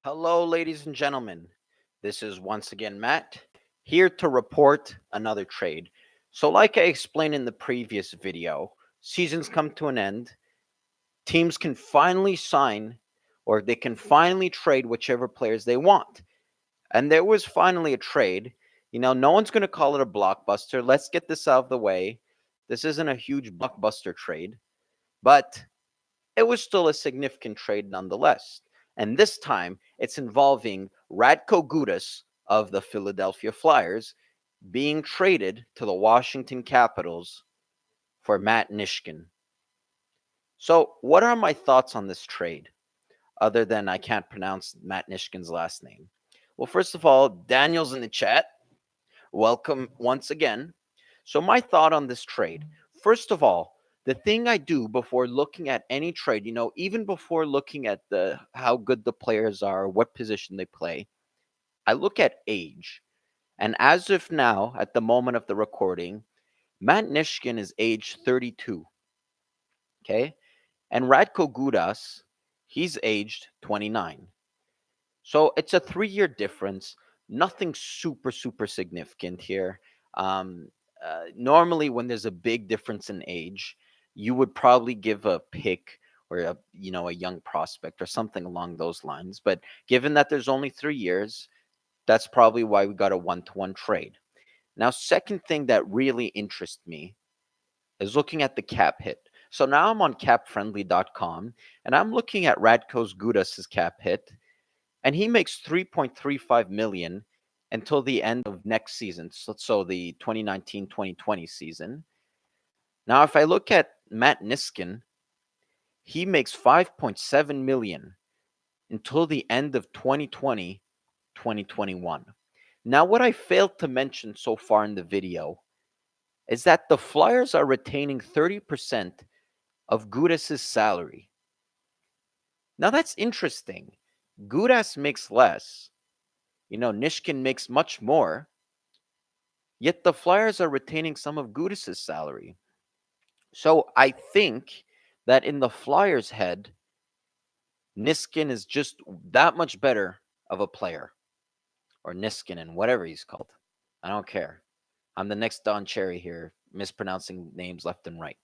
Hello, ladies and gentlemen. This is once again Matt, here to report another trade. So, like I explained in the previous video, seasons come to an end. Teams can finally sign or they can finally trade whichever players they want. And there was finally a trade. No one's going to call it a blockbuster. Let's get this out of the way. This isn't a huge blockbuster trade, but it was still a significant trade nonetheless. And this time, it's involving Radko Gudas of the Philadelphia Flyers being traded to the Washington Capitals for Matt Niskanen. So, what are my thoughts on this trade, other than I can't pronounce Matt Nishkin's last name? Well, first of all, Daniel's in the chat. Welcome once again. So, my thought on this trade, first of all, the thing I do before looking at any trade, even before looking at the how good the players are, what position they play, I look at age. And as of now, at the moment of the recording, Matt Nishkin is age 32. Okay. And Radko Gudas, he's aged 29. So it's a 3 year difference. Nothing super significant here. Um, Normally, when there's a big difference in age, you would probably give a pick or a young prospect or something along those lines. But given that there's only 3 years, that's probably why we got a 1-to-1 trade. Now, second thing that really interests me is looking at the cap hit. So now I'm on capfriendly.com and I'm looking at Radko's Gudas's cap hit, and he makes 3.35 million until the end of next season, so the 2019-2020 season. Now if I look at Matt Niskin, he makes 5.7 million until the end of 2020-2021. Now what I failed to mention so far in the video is that the Flyers are retaining 30% of Gudas's salary. Now that's interesting. Gudas makes less. Nishkin makes much more, yet the Flyers are retaining some of Gudas's salary. So I think that in the Flyers' head, Niskin is just that much better of a player, or Niskanen, whatever he's called. I don't care. I'm the next Don Cherry here, mispronouncing names left and right.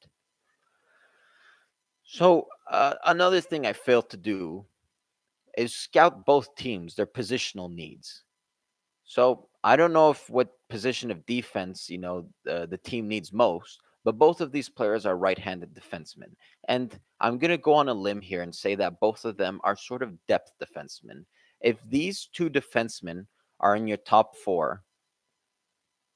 So another thing I failed to do is scout both teams, their positional needs. So I don't know if what position of defense the team needs most, but both of these players are right-handed defensemen, and I'm gonna go on a limb here and say that both of them are sort of depth defensemen. If these two defensemen are in your top four,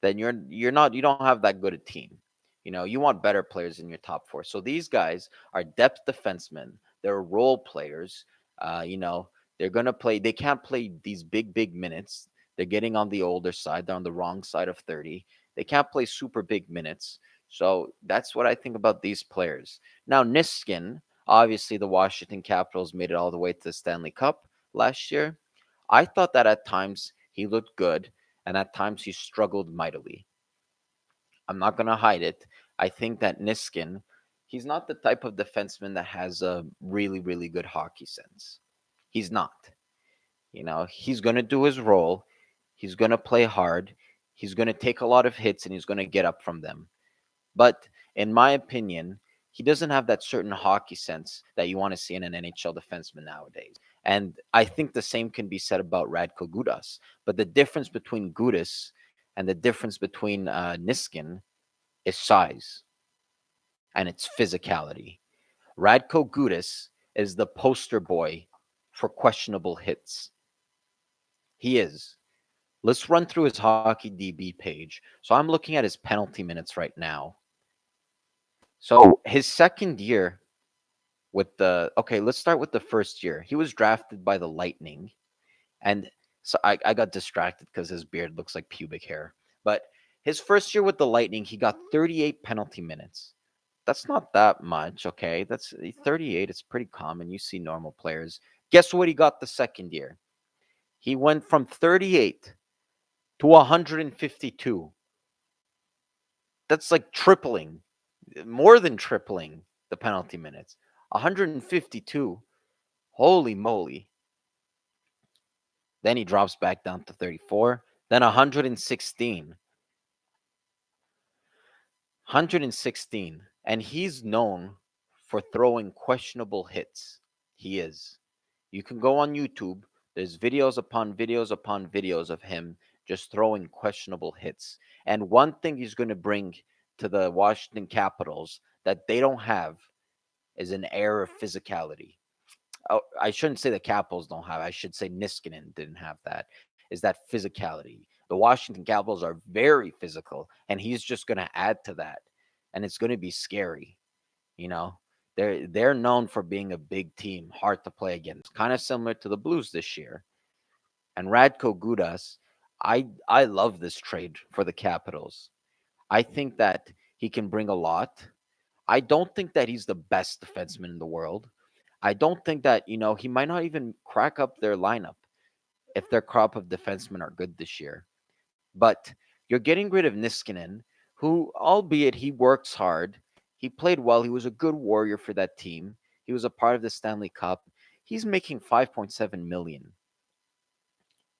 then you don't have that good a team. You want better players in your top four. So these guys are depth defensemen. They're role players. They're gonna play. They can't play these big minutes. They're getting on the older side. They're on the wrong side of 30. They can't play super big minutes. So that's what I think about these players. Now Niskin, obviously the Washington Capitals made it all the way to the Stanley Cup last year. I thought that at times he looked good, and at times he struggled mightily. I'm not going to hide it. I think that Niskin, he's not the type of defenseman that has a really good hockey sense. He's not. He's going to do his role. He's going to play hard. He's going to take a lot of hits and he's going to get up from them. But in my opinion, he doesn't have that certain hockey sense that you want to see in an NHL defenseman nowadays. And I think the same can be said about Radko Gudas. But the difference between Gudas and the difference between Niskin is size and its physicality. Radko Gudas is the poster boy for questionable hits. He is. Let's run through his Hockey DB page. So I'm looking at his penalty minutes right now. So his second year okay, let's start with the first year. He was drafted by the Lightning. And so I got distracted because his beard looks like pubic hair. But his first year with the Lightning, he got 38 penalty minutes. That's not that much, okay? That's 38. It's pretty common. You see normal players. Guess what he got the second year? He went from 38 to 152. That's like tripling, more than tripling the penalty minutes. 152. Holy moly. Then he drops back down to 34. Then 116. 116. And he's known for throwing questionable hits. He is. You can go on YouTube. There's videos upon videos upon videos of him just throwing questionable hits. And one thing he's going to bring to the Washington Capitals that they don't have is an air of physicality. Oh, I shouldn't say the Capitals don't have. I should say Niskanen didn't have that. Is that physicality? The Washington Capitals are very physical, and he's just going to add to that, and it's going to be scary. You know, they're known for being a big team, hard to play against, kind of similar to the Blues this year. And Radko Gudas, I love this trade for the Capitals. I think that he can bring a lot. I don't think that he's the best defenseman in the world. I don't think that, he might not even crack up their lineup if their crop of defensemen are good this year. But you're getting rid of Niskanen, who, albeit he works hard, he played well. He was a good warrior for that team. He was a part of the Stanley Cup. He's making 5.7 million,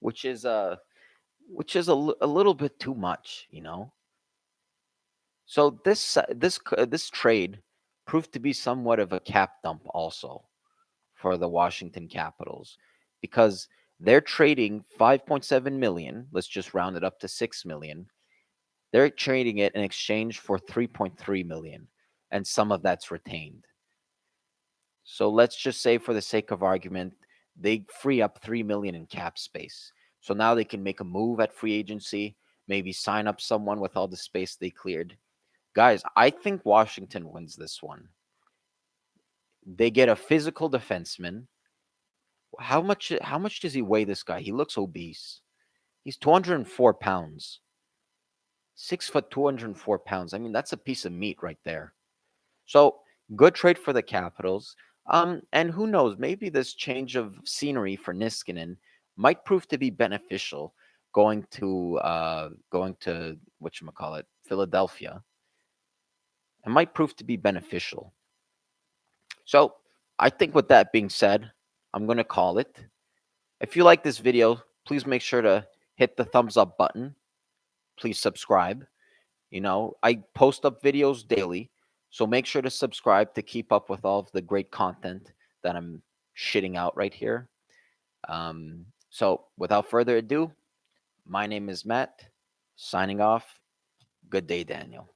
which is a little bit too much. So this trade proved to be somewhat of a cap dump also for the Washington Capitals because they're trading 5.7 million, let's just round it up to 6 million. They're trading it in exchange for 3.3 million, and some of that's retained. So let's just say, for the sake of argument, they free up 3 million in cap space. So now they can make a move at free agency, maybe sign up someone with all the space they cleared. Guys, I think Washington wins this one. They get a physical defenseman. How much does he weigh, this guy? He looks obese. He's 204 pounds. 6 foot, 204 pounds. I mean, that's a piece of meat right there. So good trade for the Capitals. And who knows? Maybe this change of scenery for Niskanen might prove to be beneficial going to whatchamacallit, Philadelphia. It might prove to be beneficial. So I think with that being said, I'm gonna call it. If you like this video, please make sure to hit the thumbs up button. Please subscribe. I post up videos daily, so make sure to subscribe to keep up with all of the great content that I'm shitting out right here. So without further ado, my name is Matt, signing off. Good day, Daniel.